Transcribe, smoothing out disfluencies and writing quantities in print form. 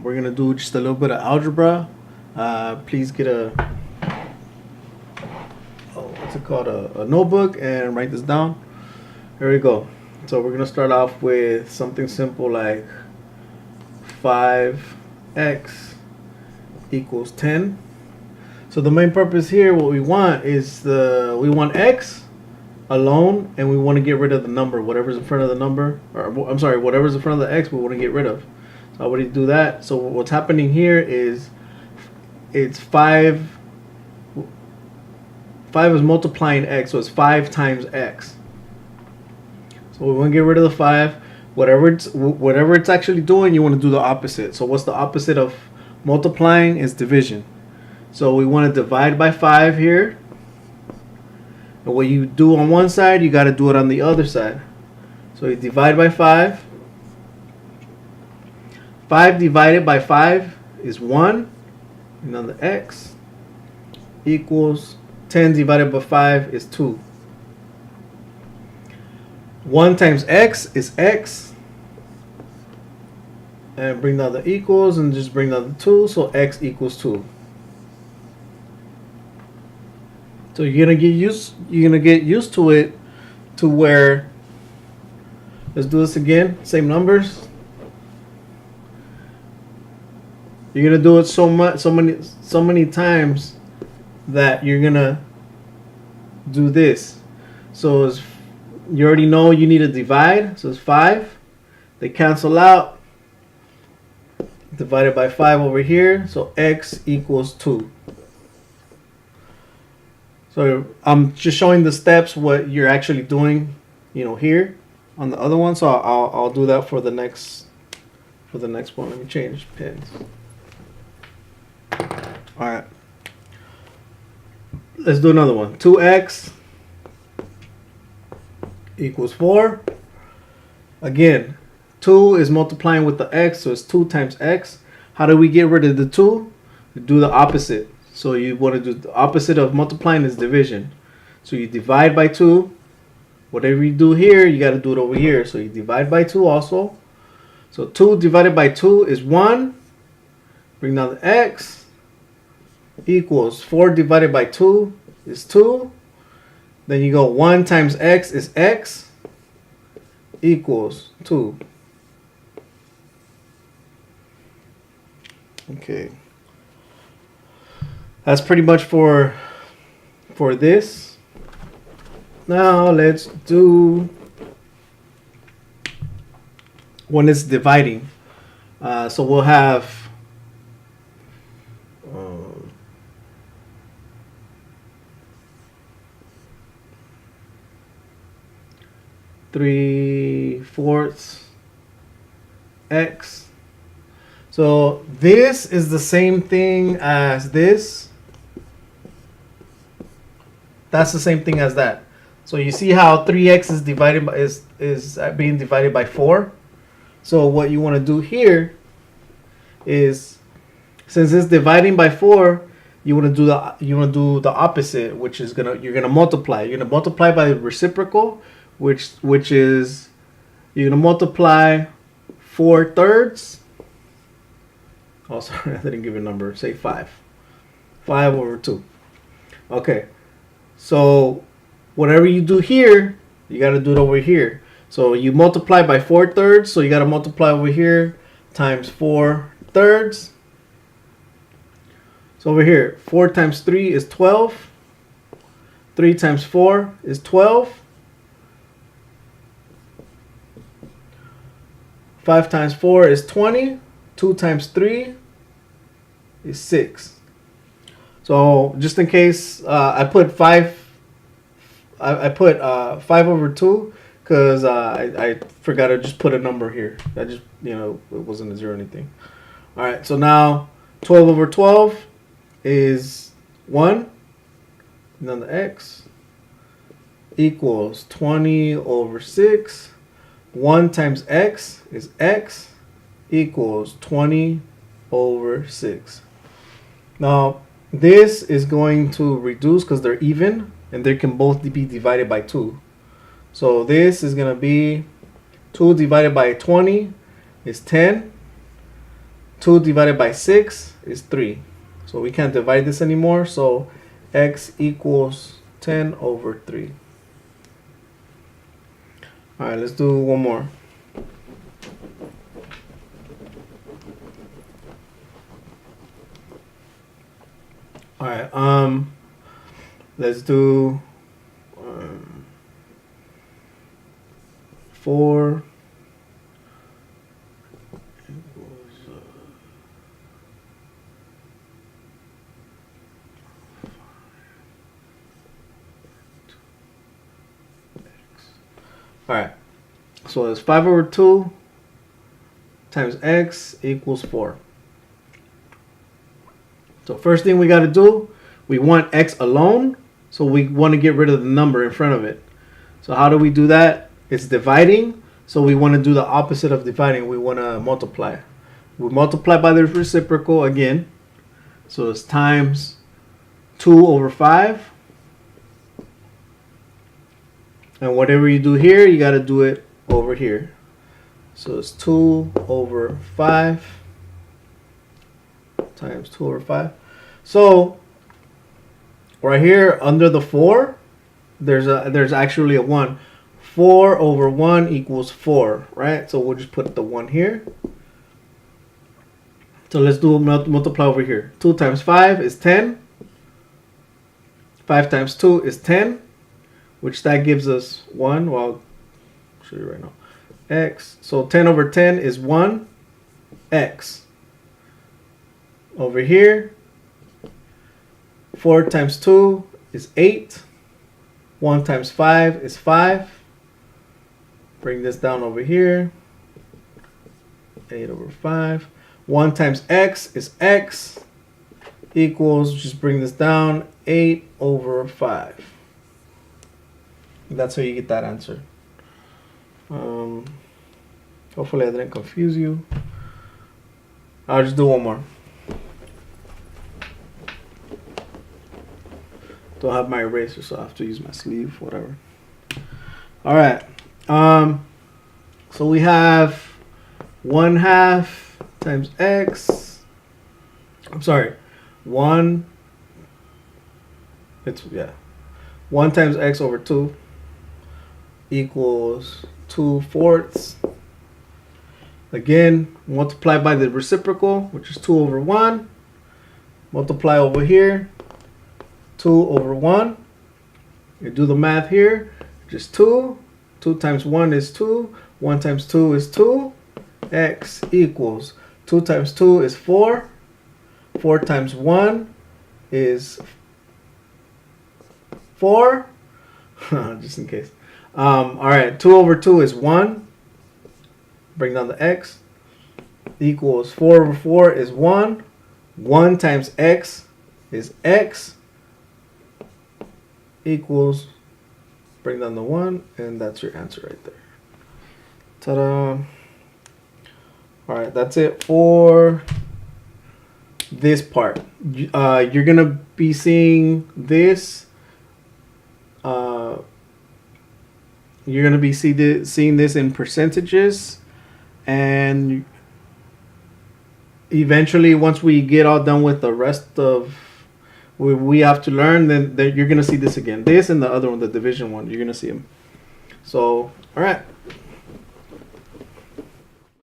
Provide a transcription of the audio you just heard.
We're gonna do just a little bit of algebra. Please get what's it called, a notebook, and write this down. Here we go. So we're gonna start off with something simple like 5x equals 10. So the main purpose here, what we want is we want x alone, and we want to get rid of the number, whatever's in front of the number, or I'm sorry, whatever's in front of the x, we want to get rid of. So I already do that. So what's happening here is it's 5 is multiplying x, so it's 5 times x. So we want to get rid of the 5. Whatever it's actually doing, you want to do the opposite. So what's the opposite of multiplying? Is division. So we want to divide by 5 here. And what you do on one side, you got to do it on the other side. So you divide by 5. 5 divided by 5 is 1. And then the x equals 10 divided by 5 is 2. 1 times x is x. And bring down the equals and just bring down the 2. So x equals 2. So you're gonna get used to it, to where, let's do this again, same numbers. You're gonna do it so many times that you're gonna do this. So you already know you need to divide. So it's 5. They cancel out. Divided by 5 over here. So x equals 2. So I'm just showing the steps, what you're actually doing, here on the other one. So I'll do that for the next one. Let me change pins. All right. Let's do another one. 2x equals 4. Again, 2 is multiplying with the x, so it's 2 times x. How do we get rid of the 2? We do the opposite. So you want to do the opposite of multiplying is division. So you divide by 2. Whatever you do here, you got to do it over here. So you divide by 2 also. So 2 divided by 2 is 1. Bring down the x equals 4 divided by 2 is 2. Then you go 1 times x is x equals 2. Okay. That's pretty much for this. Now let's do when it's dividing. So we'll have 3/4 x. So this is the same thing as this. That's the same thing as that. So you see how 3x is divided by, is being divided by 4. So what you want to do here is, since it's dividing by 4, you want to do the opposite, which is you're gonna multiply. You're gonna multiply by the reciprocal, which is you're gonna multiply 4/3. Oh, sorry, I didn't give you a number. Say 5. 5 over 2. Okay. So whatever you do here, you got to do it over here. So you multiply by 4/3. So you got to multiply over here times 4/3. So over here, 4 times 3 is 12. 3 times 4 is 12. 5 times 4 is 20. 2 times 3 is 6. So just in case, I put 5. I put 5 over 2 because I forgot to just put a number here. I just it wasn't a 0 or anything. All right. So now 12 over 12 is 1. And then the x equals 20 over 6. 1 times x is x equals 20 over 6. Now this is going to reduce because they're even, and they can both be divided by 2. So this is going to be 2 divided by 20 is 10. 2 divided by 6 is 3. So we can't divide this anymore. So x equals 10 over 3. All right, let's do one more. All right, let's do 4 equals all right, so it's 5 over 2 times x equals 4. So first thing we got to do, we want x alone, so we want to get rid of the number in front of it. So how do we do that? It's dividing, so we want to do the opposite of dividing. We want to multiply. We multiply by the reciprocal again, so it's times 2 over 5. And whatever you do here, you got to do it over here. So it's 2 over 5 times 2 over 5. So right here under the 4, there's actually a 1. 4 over 1 equals 4, right? So we'll just put the 1 here. So let's do multiply over here. 2 times 5 is 10. 5 times 2 is 10, which that gives us 1. Well, I'll show you right now. X. So 10 over 10 is 1. X. Over here, 4 times 2 is 8. 1 times 5 is 5. Bring this down over here. 8 over 5. 1 times x is x equals, just bring this down, 8 over 5. That's how you get that answer. Hopefully I didn't confuse you. I'll just do one more. Don't have my eraser, so I have to use my sleeve, whatever. All right. So we have 1/2 times x. I'm sorry. 1 times x over 2 equals 2/4. Again, multiply by the reciprocal, which is 2 over 1. Multiply over here. 2 over 1. You do the math here. Just 2. 2 times 1 is 2. 1 times 2 is 2. X equals 2 times 2 is 4. 4 times 1 is 4. Just in case. All right. 2 over 2 is 1. Bring down the x. Equals 4 over 4 is 1. 1 times x is x. Equals, bring down the 1, and that's your answer right there. Ta-da. All right, that's it for this part. You're going to be seeing this. You're going to be seeing this in percentages. And eventually, once we get all done with the rest of we have to learn, then you're going to see this again. This and the other one, the division one, you're going to see them. So, all right.